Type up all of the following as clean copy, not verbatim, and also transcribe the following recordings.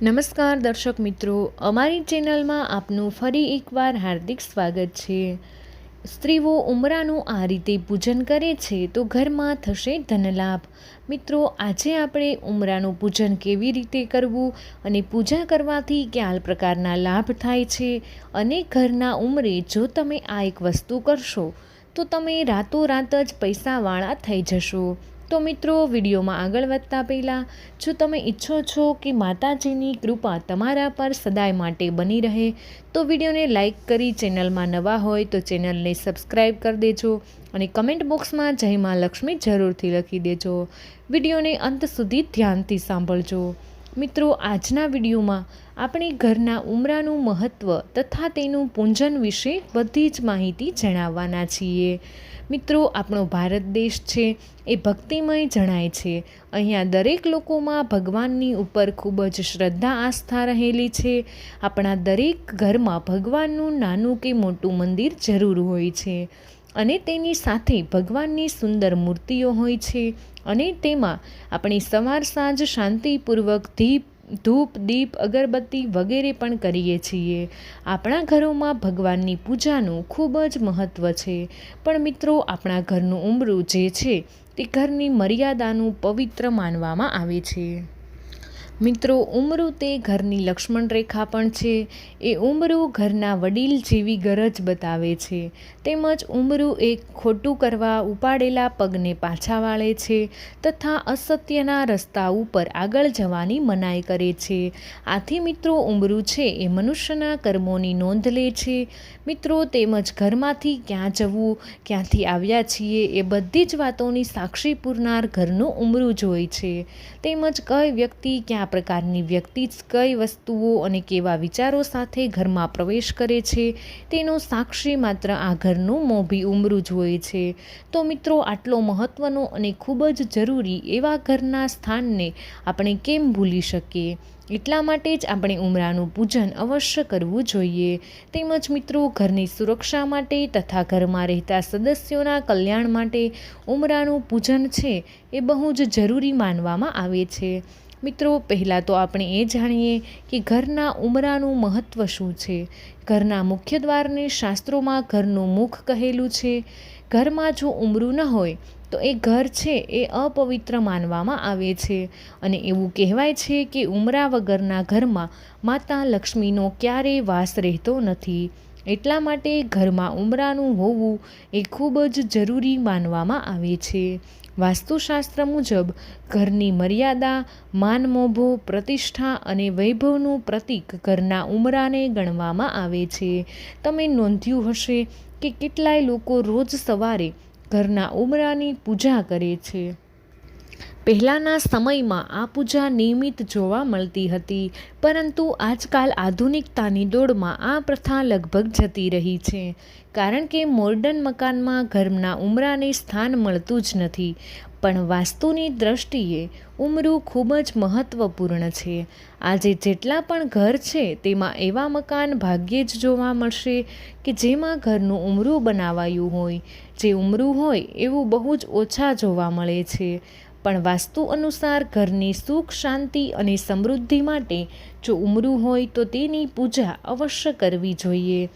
નમસ્કાર દર્શક મિત્રો, અમારી ચેનલમાં આપનું ફરી એકવાર હાર્દિક સ્વાગત છે। સ્ત્રીઓ ઉંબરાનું આ રીતે પૂજન કરે છે તો ઘરમાં થશે ધનલાભ। મિત્રો, આજે આપણે ઉંબરાનું પૂજન કેવી રીતે કરવું અને પૂજા કરવાથી કયા પ્રકારના લાભ થાય છે અને ઘરના ઉંબરે જો તમે આ એક વસ્તુ કરશો તો તમે રાતોરાત જ પૈસાવાળા થઈ જશો। તો મિત્રો, વિડીયોમાં આગળ વધતા પહેલાં જો તમે ઈચ્છો છો કે માતાજીની કૃપા તમારા પર સદાય માટે બની રહે તો વિડીયોને લાઇક કરી, ચેનલમાં નવા હોય તો ચેનલને સબસ્ક્રાઈબ કરી દેજો અને કમેન્ટ બોક્સમાં જય માં લક્ષ્મી જરૂરથી લખી દેજો। વિડીયોને અંત સુધી ધ્યાનથી સાંભળજો। મિત્રો, આજના વિડીયોમાં આપણે ઘરના ઉંબરાનું મહત્ત્વ તથા તેનું પૂજન વિશે બધી જ માહિતી જણાવવાના છીએ। મિત્રો, આપણો ભારત દેશ છે એ ભક્તિમય જણાય છે। અહીંયા દરેક લોકોમાં ભગવાનની ઉપર ખૂબ જ શ્રદ્ધા આસ્થા રહેલી છે। આપણા દરેક ઘરમાં ભગવાનનું નાનું કે મોટું મંદિર જરૂર હોય છે અને તેની સાથે ભગવાનની સુંદર મૂર્તિઓ હોય છે અને તેમાં આપણે સવાર સાંજ શાંતિપૂર્વક ધૂપ દીપ અગરબત્તી વગેરે પણ કરીએ છીએ। આપણા ઘરોમાં ભગવાનની પૂજાનું ખૂબ જ મહત્ત્વ છે, પણ મિત્રો, આપણા ઘરનું ઉંબરું જે છે તે ઘરની મર્યાદાનું પવિત્ર માનવામાં આવે છે। મિત્રો, ઉંબરું તે ઘરની લક્ષ્મણ રેખા પણ છે। એ ઉંબરું ઘરના વડીલ જેવી ગરજ બતાવે છે, તેમજ ઉંબરું એક ખોટું કરવા ઉપાડેલા પગને પાછા વાળે છે તથા અસત્યના રસ્તા ઉપર આગળ જવાની મનાઈ કરે છે। આથી મિત્રો, ઉંબરું છે એ મનુષ્યના કર્મોની નોંધ લે છે। મિત્રો, તેમજ ઘરમાંથી ક્યાં જવું, ક્યાંથી આવ્યા છીએ એ બધી જ વાતોની સાક્ષી પૂરનાર ઘરનું ઉંબરું જ હોય છે। તેમજ કઈ વ્યક્તિ ક્યાં પ્રકારની વ્યક્તિ કઈ વસ્તુઓ અને કેવા વિચારો સાથે ઘરમાં પ્રવેશ કરે છે તેનો સાક્ષી માત્ર આ ઘરનું મોભી ઉંબરું જ હોય છે। તો મિત્રો, આટલો મહત્ત્વનો અને ખૂબ જ જરૂરી એવા ઘરના સ્થાનને આપણે કેમ ભૂલી શકીએ? એટલા માટે જ આપણે ઉંબરાનું પૂજન અવશ્ય કરવું જોઈએ। તેમજ મિત્રો, ઘરની સુરક્ષા માટે તથા ઘરમાં રહેતા સદસ્યોના કલ્યાણ માટે ઉંબરાનું પૂજન છે એ બહુ જ જરૂરી માનવામાં આવે છે। મિત્રો, પહેલાં તો આપણે એ જાણીએ કે ઘરના ઉંબરાનું મહત્ત્વ શું છે। ઘરના મુખ્ય દ્વારને શાસ્ત્રોમાં ઘરનું મુખ કહેલું છે। ઘરમાં જો ઉંબરું ન હોય તો એ ઘર છે એ અપવિત્ર માનવામાં આવે છે અને એવું કહેવાય છે કે ઉંબરા વગરના ઘરમાં માતા લક્ષ્મીનો ક્યારેય વાસ રહેતો નથી। એટલા માટે ઘરમાં ઉંબરાનું હોવું એ ખૂબ જ જરૂરી માનવામાં આવે છે। વાસ્તુશાસ્ત્ર મુજબ ઘરની મર્યાદા, માનમોભો, પ્રતિષ્ઠા અને વૈભવનું પ્રતીક ઘરના ઉંબરાને ગણવામાં આવે છે। તમે નોંધ્યું હશે કે કેટલાય લોકો રોજ સવારે ઘરના ઉંબરાની પૂજા કરે છે। પહેલાંના સમયમાં આ પૂજા નિયમિત જોવા મળતી હતી, પરંતુ આજકાલ આધુનિકતાની દોડમાં આ પ્રથા લગભગ જતી રહી છે, કારણ કે મોર્ડન મકાનમાં ઘરના ઉંબરાને સ્થાન મળતું જ નથી। પણ વાસ્તુની દ્રષ્ટિએ ઉંબરું ખૂબ જ મહત્ત્વપૂર્ણ છે। આજે જેટલા પણ ઘર છે તેમાં એવા મકાન ભાગ્યે જ જોવા મળશે કે જેમાં ઘરનું ઉંબરું બનાવાયું હોય। જે ઉંબરું હોય એવું બહુ જ ઓછા જોવા મળે છે। પણ વાસ્તુ અનુસાર ઘરની સુખ, શાંતિ અને સમૃદ્ધિ માટે જો ઉંબરું હોય તો તેની પૂજા અવશ્ય કરવી જોઈએ।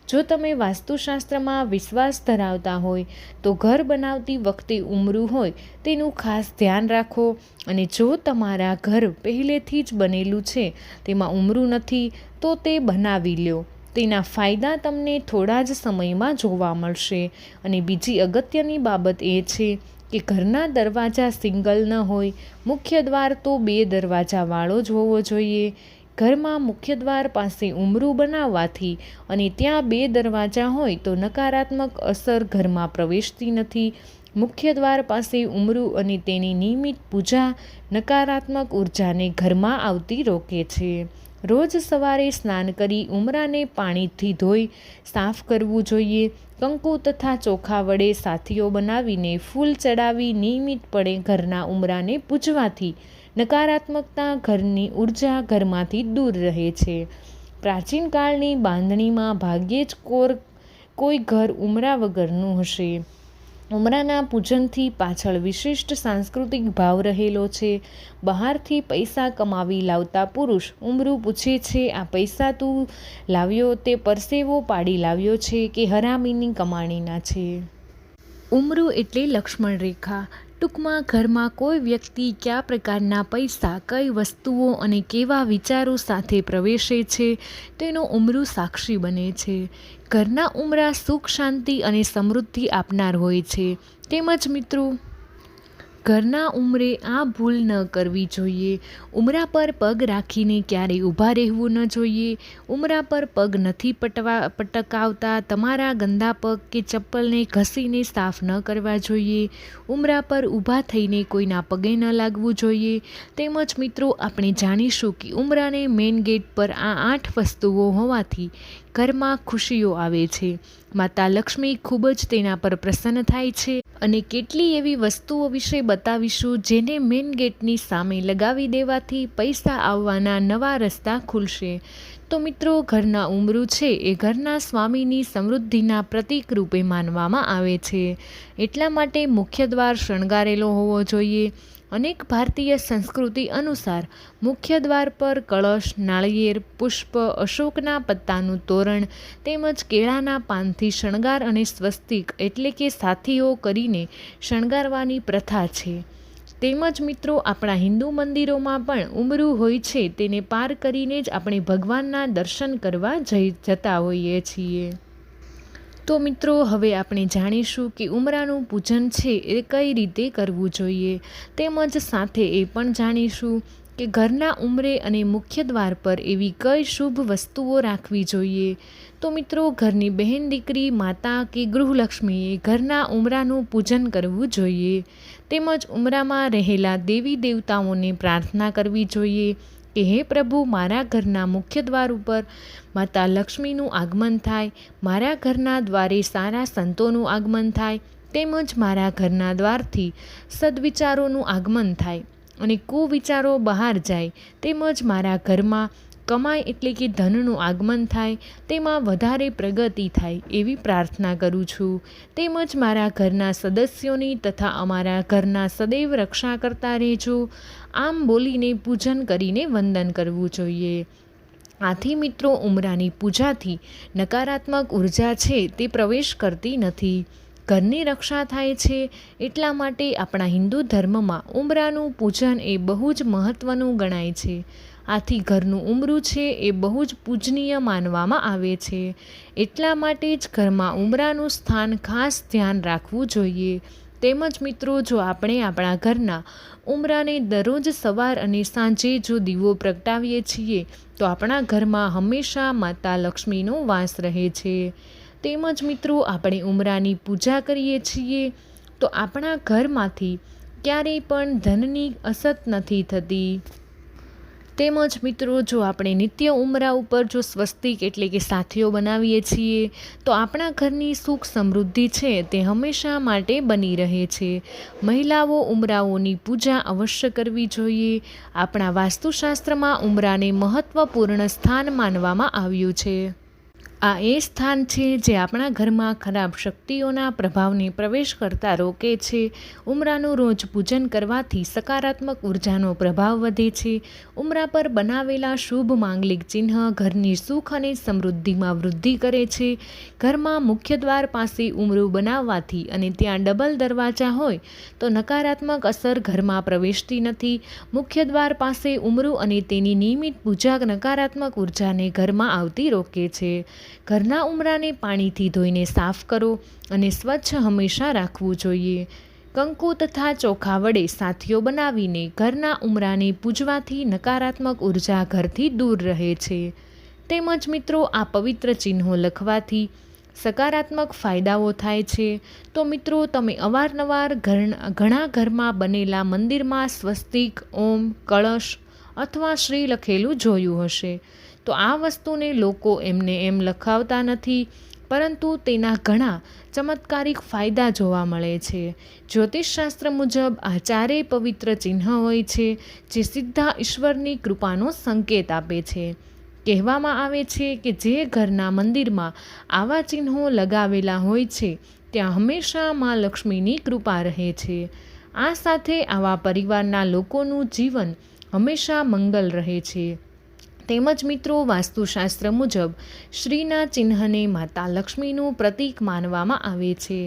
જો તમે વાસ્તુશાસ્ત્રમાં વિશ્વાસ ધરાવતા હોય તો ઘર બનાવતી વખતે ઉંબરું હોય તેનું ખાસ ધ્યાન રાખો, અને જો તમારા ઘર પહેલેથી જ બનેલું છે તેમાં ઉંબરું નથી તો તે બનાવી લ્યો। તેના ફાયદા તમને થોડા જ સમયમાં જોવા મળશે। અને બીજી અગત્યની બાબત એ છે કે ઘરના દરવાજા સિંગલ ન હોય। મુખ્ય દ્વાર તો 2 દરવાજાવાળો જ હોવો જોઈએ। ઘરમાં મુખ્ય દ્વાર પાસે ઉંબરું બનાવવાથી અને ત્યાં 2 દરવાજા હોય તો નકારાત્મક અસર ઘરમાં પ્રવેશતી નથી। મુખ્ય દ્વાર પાસે ઉંબરું અને તેની નિયમિત પૂજા નકારાત્મક ઉર્જાને ઘરમાં આવતી રોકે છે। રોજ સવારે સ્નાન કરી ઉંબરાને પાણીથી ધોઈ સાફ કરવું જોઈએ। કંકુ તથા ચોખા વડે સાથીઓ બનાવીને ફૂલ ચડાવી નિયમિતપણે ઘરના ઉંબરાને પૂજવાથી નકારાત્મકતા, ઘરની ઉર્જા ઘરમાંથી દૂર રહે છે। પ્રાચીન કાળની બાંધણીમાં ભાગ્યે જ કોઈ ઘર ઉંબરા વગરનું હશે। ઉમરાના પૂજનથી પાછળ વિશિષ્ટ સાંસ્કૃતિક ભાવ રહેલો છે. બહારથી પૈસા કમાવી લાવતા પુરુષ ઉમરું પૂછે છે, આ પૈસા તું લાવ્યો તે પરસેવો પાડી લાવ્યો છે કે હરામીની કમાણીના છે? ઉમરું એટલે લક્ષ્મણ રેખા. ટૂંકમાં ઘરમાં કોઈ વ્યક્તિ કયા પ્રકારના પૈસા, કઈ વસ્તુઓ અને કેવા વિચારો સાથે પ્રવેશે છે તેનો ઉમરું સાક્ષી બને છે. ઘરના ઉમરા સુખ, શાંતિ અને સમૃદ્ધિ આપનાર હોય છે. તેમજ મિત્રો, ઘરના ઉંમરે આ ભૂલ ન કરવી જોઈએ. ઉમરા પર પગ રાખીને ક્યારેય ઊભા રહેવું ન જોઈએ. ઉમરા પર પગ નથી પટકાવતા. તમારા ગંદા પગ કે ચપ્પલને ઘસીને સાફ ન કરવા જોઈએ. ઉમરા પર ઊભા થઈને કોઈના પગે ન લાગવું જોઈએ. તેમજ મિત્રો, આપણે જાણીશું કે ઉમરાને મેઇન ગેટ પર આ 8 વસ્તુઓ હોવાથી ઘરમાં ખુશીઓ આવે છે. માતા લક્ષ્મી ખૂબ જ તેના પર પ્રસન્ન થાય છે અને કેટલી એવી વસ્તુઓ વિશે બતાવીશું જેને મેઇન ગેટની સામે લગાવી દેવાથી પૈસા આવવાના નવા રસ્તા ખુલશે. તો મિત્રો, ઘરના ઉમરું છે એ ઘરના સ્વામીની સમૃદ્ધિના પ્રતીક રૂપે માનવામાં આવે છે. એટલા માટે મુખ્ય દ્વાર શણગારેલો હોવો જોઈએ. અનેક ભારતીય સંસ્કૃતિ અનુસાર મુખ્ય દ્વાર પર કળશ, નાળિયેર, પુષ્પ, અશોકના પત્તાનું તોરણ તેમજ કેળાના પાનથી શણગાર અને સ્વસ્તિક એટલે કે સાથીઓ કરીને શણગારવાની પ્રથા છે. તેમજ મિત્રો, આપણા હિન્દુ મંદિરોમાં પણ ઉમરું હોય છે. તેને પાર કરીને જ આપણે ભગવાનના દર્શન કરવા જતા હોઈએ છીએ. તો મિત્રો, હવે આપણે જાણીશું કે ઉમરાનું પૂજન છે એ કઈ રીતે કરવું જોઈએ. તેમજ સાથે એ પણ જાણીશું કે ઘરના ઉંમરે અને મુખ્ય દ્વાર પર એવી કઈ શુભ વસ્તુઓ રાખવી જોઈએ. તો મિત્રો, ઘરની બહેન, દીકરી, માતા કે ગૃહલક્ષ્મીએ ઘરના ઉમરાનું પૂજન કરવું જોઈએ. તેમજ ઉમરામાં રહેલા દેવી દેવતાઓને પ્રાર્થના કરવી જોઈએ કે હે પ્રભુ, મારા ઘરના મુખ્ય દ્વાર ઉપર માતા લક્ષ્મીનું આગમન થાય, મારા ઘરના દ્વારે સારા સંતોનું આગમન થાય, તેમજ મારા ઘરના દ્વારથી સદવિચારોનું આગમન થાય અને કુવિચારો બહાર જાય. તેમજ મારા ઘરમાં કમાઈ એટલે કે ધનનું આગમન થાય, તેમાં વધારે પ્રગતિ થાય એવી પ્રાર્થના કરું છું. તેમજ મારા ઘરના સદસ્યોની તથા અમારા ઘરના સદૈવ રક્ષા કરતા રહેજો. આમ બોલીને પૂજન કરીને વંદન કરવું જોઈએ. આથી મિત્રો, ઉમરાની પૂજાથી નકારાત્મક ઉર્જા છે તે પ્રવેશ કરતી નથી. ઘરની રક્ષા થાય છે. એટલા માટે આપણા હિન્દુ ધર્મમાં ઉમરાનું પૂજન એ બહુ જ મહત્ત્વનું ગણાય છે. આથી ઘરનું ઉમરું છે એ બહુ જ પૂજનીય માનવામાં આવે છે. એટલા માટે જ ઘરમાં ઉમરાનું સ્થાન ખાસ ધ્યાન રાખવું જોઈએ. તેમજ મિત્રો, જો આપણે આપણા ઘરના ઉમરાને દરરોજ સવાર અને સાંજે જો દીવો પ્રગટાવીએ છીએ તો આપણા ઘરમાં હંમેશા માતા લક્ષ્મીનો વાસ રહે છે. તેમજ મિત્રો, આપણે ઉમરાની પૂજા કરીએ છીએ તો આપણા ઘરમાંથી ક્યારેય પણ ધનની અછત નથી થતી. તેમજ મિત્રો, જો આપણે નિત્ય ઉમરા ઉપર જો સ્વસ્તિક એટલે કે સાથીઓ બનાવીએ છીએ તો આપણા ઘરની સુખ સમૃદ્ધિ છે તે હંમેશા માટે બની રહે છે. મહિલાઓ ઉમરાઓની પૂજા અવશ્ય કરવી જોઈએ. આપણા વાસ્તુશાસ્ત્રમાં ઉમરાને મહત્ત્વપૂર્ણ સ્થાન માનવામાં આવ્યું છે. આ એ સ્થાન છે જે આપણા ઘરમાં ખરાબ શક્તિઓના પ્રભાવને પ્રવેશ કરતા રોકે છે. ઉમરાનું રોજ પૂજન કરવાથી સકારાત્મક ઉર્જાનો પ્રભાવ વધે છે. ઉમરા પર બનાવેલા શુભ માંગલિક ચિહ્ન ઘરની સુખ અને સમૃદ્ધિમાં વૃદ્ધિ કરે છે. ઘરમાં મુખ્ય દ્વાર પાસે ઉમરું બનાવવાથી અને ત્યાં ડબલ દરવાજા હોય તો નકારાત્મક અસર ઘરમાં પ્રવેશતી નથી. મુખ્ય દ્વાર પાસે ઉમરું અને તેની નિયમિત પૂજા નકારાત્મક ઉર્જાને ઘરમાં આવતી રોકે છે. ઘરના ઉમરાને પાણીથી ધોઈને સાફ કરો અને સ્વચ્છ હંમેશા રાખવું જોઈએ. કંકુ તથા ચોખા વડે સાથીઓ બનાવીને ઘરના ઉમરાને પૂજવાથી નકારાત્મક ઉર્જા ઘરથી દૂર રહે છે. તેમજ મિત્રો, આ પવિત્ર ચિહ્નો લખવાથી સકારાત્મક ફાયદાઓ થાય છે. તો મિત્રો, તમે અવારનવાર ઘણા ઘરમાં બનેલા મંદિરમાં સ્વસ્તિક, ઓમ, કળશ અથવા શ્રી લખેલું જોયું હશે. તો આ વસ્તુને લોકો એમને એમ લખાવતા નથી, પરંતુ તેના ઘણા ચમત્કારિક ફાયદા જોવા મળે છે. જ્યોતિષશાસ્ત્ર મુજબ આ ચારેય પવિત્ર ચિહ્ન હોય છે જે સીધા ઈશ્વરની કૃપાનો સંકેત આપે છે. કહેવામાં આવે છે કે જે ઘરના મંદિરમાં આવા ચિહ્નો લગાવેલા હોય છે ત્યાં હંમેશા માં લક્ષ્મીની કૃપા રહે છે. આ સાથે આવા પરિવારના લોકોનું જીવન હંમેશા મંગલ રહે છે. તેમજ મિત્રો, વાસ્તુશાસ્ત્ર મુજબ શ્રીના ચિહ્નને માતા લક્ષ્મીનું પ્રતીક માનવામાં આવે છે.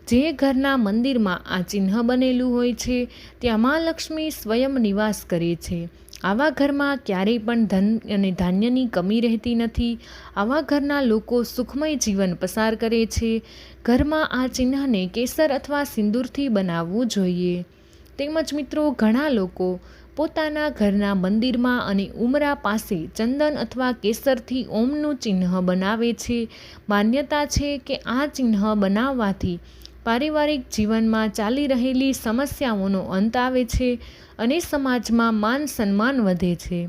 જે ઘરના મંદિરમાં આ ચિહ્ન બનેલું હોય છે ત્યાં મા લક્ષ્મી સ્વયં નિવાસ કરે છે. આવા ઘરમાં ક્યારેય પણ ધન અને ધાન્યની કમી રહેતી નથી. આવા ઘરના લોકો સુખમય જીવન પસાર કરે છે. ઘરમાં આ ચિહ્નને કેસર અથવા સિંદૂરથી બનાવવું જોઈએ. તેમજ મિત્રો, ઘણા લોકો પોતાના ઘરના મંદિરમાં અને ઉંબરા પાસે ચંદન અથવા કેસરથી ઓમનું ચિહ્ન બનાવે છે. માન્યતા છે કે આ ચિહ્ન બનાવવાથી પારિવારિક જીવનમાં ચાલી રહેલી સમસ્યાઓનો અંત આવે છે અને સમાજમાં માન સન્માન વધે છે.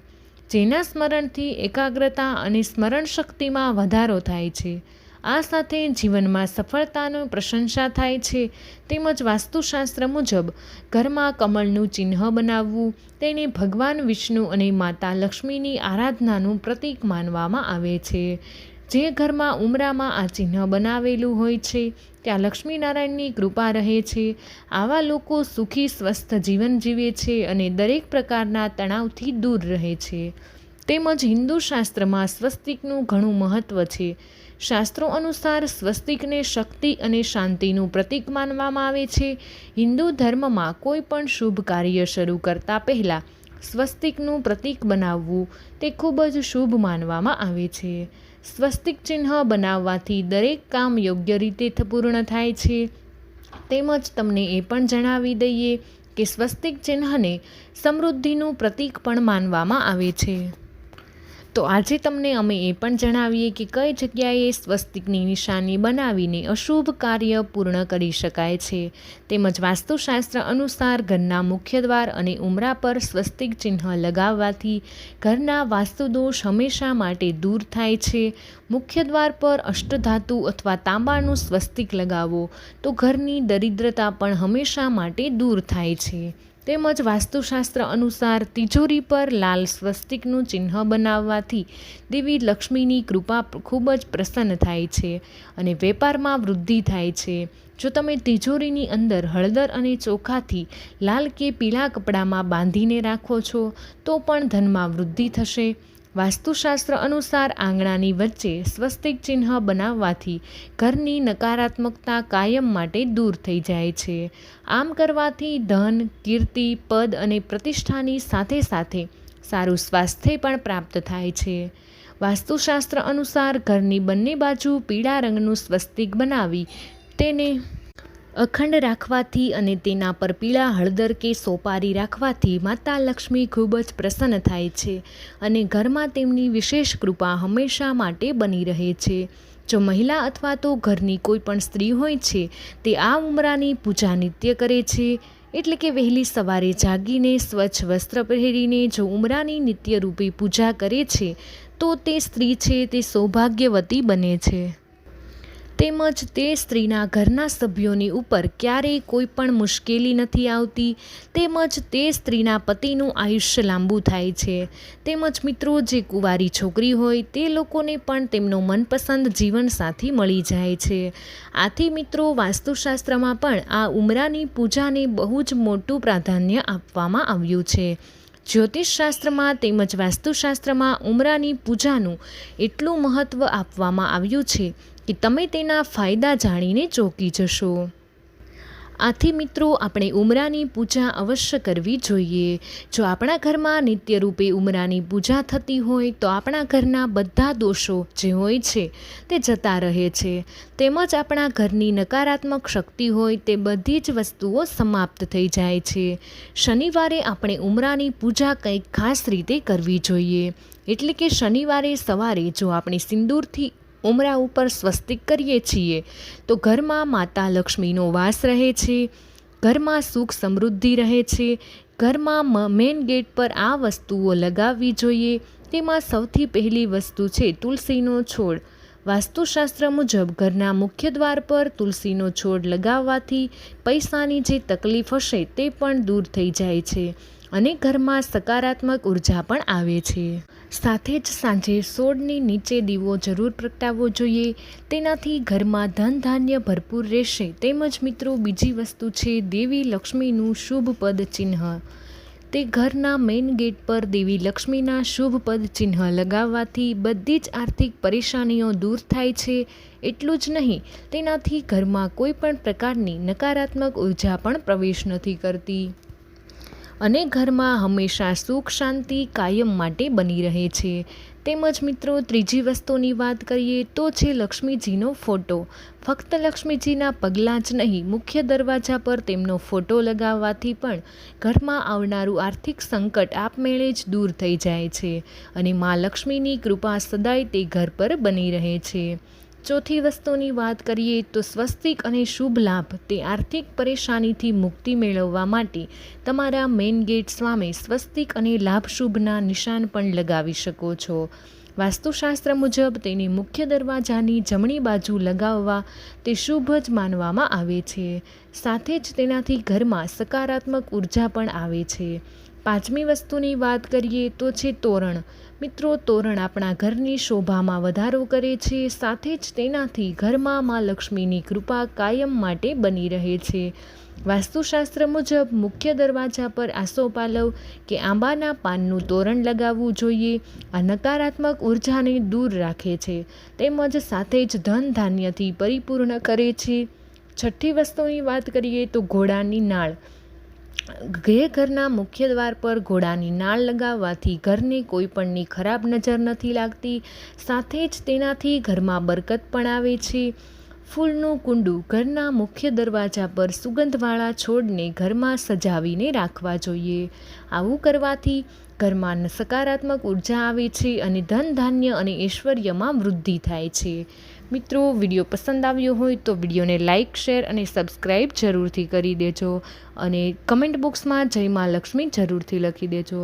જેના સ્મરણથી એકાગ્રતા અને સ્મરણ શક્તિમાં વધારો થાય છે. આ સાથે જીવનમાં સફળતાનો પ્રશંસા થાય છે. તેમજ વાસ્તુશાસ્ત્ર મુજબ ઘરમાં કમળનું ચિહ્ન બનાવવું તેને ભગવાન વિષ્ણુ અને માતા લક્ષ્મીની આરાધનાનું પ્રતીક માનવામાં આવે છે. જે ઘરમાં ઉંબરામાં આ ચિહ્ન બનાવેલું હોય છે ત્યાં લક્ષ્મીનારાયણની કૃપા રહે છે. આવા લોકો સુખી સ્વસ્થ જીવન જીવે છે અને દરેક પ્રકારના તણાવથી દૂર રહે છે. તેમજ હિન્દુ શાસ્ત્રમાં સ્વસ્તિકનું ઘણું મહત્ત્વ છે. શાસ્ત્રો અનુસાર સ્વસ્તિકને શક્તિ અને શાંતિનું પ્રતીક માનવામાં આવે છે. હિન્દુ ધર્મમાં કોઈ પણ શુભ કાર્ય શરૂ કરતા પહેલાં સ્વસ્તિકનું પ્રતીક બનાવવું તે ખૂબ જ શુભ માનવામાં આવે છે. સ્વસ્તિક ચિહ્ન બનાવવાથી દરેક કામ યોગ્ય રીતે પૂર્ણ થાય છે. તેમજ તમને એ પણ જણાવી દઈએ કે સ્વસ્તિક ચિહ્નને સમૃદ્ધિનું પ્રતીક પણ માનવામાં આવે છે. તો આજે તમને અમે એ પણ જણાવીએ કે કઈ જગ્યાએ સ્વસ્તિકની નિશાની બનાવીને અશુભ કાર્ય પૂર્ણ કરી શકાય છે. તેમજ વાસ્તુશાસ્ત્ર અનુસાર ઘરના મુખ્ય દ્વાર અને ઉંબરા પર સ્વસ્તિક ચિહ્ન લગાવવાથી ઘરના વાસ્તુદોષ હંમેશા માટે દૂર થાય છે. મુખ્ય દ્વાર પર અષ્ટધાતુ અથવા તાંબાનું સ્વસ્તિક લગાવો તો ઘરની દરિદ્રતા પણ હંમેશા માટે દૂર થાય છે. તેમજ વાસ્તુશાસ્ત્ર અનુસાર તિજોરી પર લાલ સ્વસ્તિકનું ચિહ્ન બનાવવાથી દેવી લક્ષ્મીની કૃપા ખૂબ જ પ્રસન્ન થાય છે અને વેપારમાં વૃદ્ધિ થાય છે. જો તમે તિજોરીની અંદર હળદર અને ચોખાથી લાલ કે પીળા કપડામાં બાંધીને રાખો છો તો પણ ધનમાં વૃદ્ધિ થશે. વાસ્તુશાસ્ત્ર અનુસાર આંગણાની વચ્ચે સ્વસ્તિક ચિહ્ન બનાવવાથી ઘરની નકારાત્મકતા કાયમ માટે દૂર થઈ જાય છે. આમ કરવાથી ધન, કીર્તિ, પદ અને પ્રતિષ્ઠાની સાથે સાથે સારું સ્વાસ્થ્ય પણ પ્રાપ્ત થાય છે. વાસ્તુશાસ્ત્ર અનુસાર ઘરની બંને બાજુ પીળા રંગનું સ્વસ્તિક બનાવી તેને અખંડ રાખવાથી અને તેના પર પીળા હળદર કે સોપારી રાખવાથી માતા લક્ષ્મી ખૂબ જ પ્રસન્ન થાય છે અને ઘરમાં તેમની વિશેષ કૃપા હંમેશા માટે બની રહે છે. જો મહિલા અથવા તો ઘરની કોઈ પણ સ્ત્રી હોય છે તે આ ઉંબરાની પૂજા નિત્ય કરે છે, એટલે કે વહેલી સવારે જાગીને સ્વચ્છ વસ્ત્ર પહેરીને જો ઉંબરાની નિત્યરૂપી પૂજા કરે છે તો તે સ્ત્રી છે તે સૌભાગ્યવતી બને છે. તેમજ તે સ્ત્રીના ઘરના સભ્યોની ઉપર ક્યારેય કોઈ પણ મુશ્કેલી નથી આવતી. તેમજ તે સ્ત્રીના પતિનું આયુષ્ય લાંબુ થાય છે. તેમજ મિત્રો, જે કુંવારી છોકરી હોય તે લોકોને પણ તેમનો મનપસંદ જીવનસાથી મળી જાય છે. આથી મિત્રો, વાસ્તુશાસ્ત્રમાં પણ આ ઉંબરાની પૂજાને બહુ જ મોટું પ્રાધાન્ય આપવામાં આવ્યું છે. જ્યોતિષશાસ્ત્રમાં તેમજ વાસ્તુશાસ્ત્રમાં ઉંબરાની પૂજાનું એટલું મહત્ત્વ આપવામાં આવ્યું છે કે તમે તેના ફાયદા જાણીને ચોંકી જશો. આથી મિત્રો, આપણે ઉંબરાની પૂજા અવશ્ય કરવી જોઈએ. જો આપણા ઘરમાં નિત્યરૂપે ઉંબરાની પૂજા થતી હોય તો આપણા ઘરના બધા દોષો જે હોય છે તે જતા રહે છે. તેમજ આપણા ઘરની નકારાત્મક શક્તિ હોય તે બધી જ વસ્તુઓ સમાપ્ત થઈ જાય છે. શનિવારે આપણે ઉંબરાની પૂજા કંઈક ખાસ રીતે કરવી જોઈએ. એટલે કે શનિવારે સવારે જો આપણે સિંદૂરથી ઉંબરા ઉપર સ્વસ્તિક કરીએ છીએ તો ઘરમાં માતા લક્ષ્મીનો વાસ રહે છે, ઘરમાં સુખ સમૃદ્ધિ રહે છે. ઘરમાં મેઇન ગેટ પર આ વસ્તુઓ લગાવવી જોઈએ. તેમાં સૌથી પહેલી વસ્તુ છે તુલસીનો છોડ. વાસ્તુશાસ્ત્ર મુજબ ઘરના મુખ્ય દ્વાર પર તુલસીનો છોડ લગાવવાથી પૈસાની જે તકલીફ હશે તે પણ દૂર થઈ જાય છે અને ઘરમાં સકારાત્મક ઉર્જા પણ આવે છે. સાથે જ સાંજે છોડની નીચે દીવો જરૂર પ્રગટાવવો જોઈએ. તેનાથી ઘરમાં ધન ધાન્ય ભરપૂર રહેશે. તેમજ મિત્રો બીજી વસ્તુ છે દેવી લક્ષ્મીનું શુભ પદ ચિહ્ન. તે ઘરના મેઇન ગેટ પર દેવી લક્ષ્મીના શુભ પદ ચિહ્ન લગાવવાથી બધી જ આર્થિક પરેશાનીઓ દૂર થાય છે. એટલું જ નહીં, તેનાથી ઘરમાં કોઈ પણ પ્રકારની નકારાત્મક ઉર્જા પણ પ્રવેશ નથી કરતી અને ઘરમાં હંમેશા સુખ શાંતિ કાયમ માટે બની રહે છે. તેમજ મિત્રો ત્રીજી વસ્તુની વાત કરીએ તો છે લક્ષ્મીજીનો ફોટો. ફક્ત લક્ષ્મીજીના પગલાં જ નહીં, મુખ્ય દરવાજા પર તેમનો ફોટો લગાવવાથી પણ ઘરમાં આવનારું આર્થિક સંકટ આપમેળે જ દૂર થઈ જાય છે અને મા લક્ષ્મીની કૃપા સદાય તે ઘર પર બની રહે છે. ચોથી વસ્તુની વાત કરીએ તો સ્વસ્તિક અને શુભ લાભ. તે આર્થિક પરેશાનીથી મુક્તિ મેળવવા માટે તમારા મેઇન ગેટ સામે સ્વસ્તિક અને લાભ શુભના નિશાન પણ લગાવી શકો છો. વાસ્તુશાસ્ત્ર મુજબ તેની મુખ્ય દરવાજાની જમણી બાજુ લગાવવા તે શુભ જ માનવામાં આવે છે. સાથે જ તેનાથી ઘરમાં સકારાત્મક ઉર્જા પણ આવે છે. પાંચમી વસ્તુની વાત કરીએ તો છે તોરણ. મિત્રો તોરણ આપણા ઘરની શોભામાં વધારો કરે છે. સાથે જ તેનાથી ઘરમાં મા લક્ષ્મીની કૃપા કાયમ માટે બની રહે છે. વાસ્તુશાસ્ત્ર મુજબ મુખ્ય દરવાજા પર આસોપાલવ કે આંબાના પાનનું તોરણ લગાવવું જોઈએ. આ નકારાત્મક ઉર્જાને દૂર રાખે છે તેમજ સાથે જ ધન ધાન્યથી પરિપૂર્ણ કરે છે. છઠ્ઠી વસ્તુની વાત કરીએ તો ઘોડાની નાળ. ઘરના મુખ્ય દ્વાર પર ઘોડાની નાળ લગાવવાથી ઘરને કોઈ પણની ખરાબ નજર નથી લાગતી. સાથે જ તેનાથી ઘરમાં બરકત પણ આવે છે. ફૂલનું કુંડું. ઘરના મુખ્ય દરવાજા પર સુગંધવાળા છોડને ઘરમાં સજાવીને રાખવા જોઈએ. આવું કરવાથી ઘરમાં સકારાત્મક ઉર્જા આવે છે અને ધન ધાન્ય અને ઐશ્વર્યમાં વૃદ્ધિ થાય છે. મિત્રો વિડીયો પસંદ આવ્યો હોય તો વિડીયોને લાઇક શેર અને સબસ્ક્રાઈબ જરૂરથી કરી દેજો અને કમેન્ટ બોક્સમાં જય મા લક્ષ્મી જરૂરથી લખી દેજો.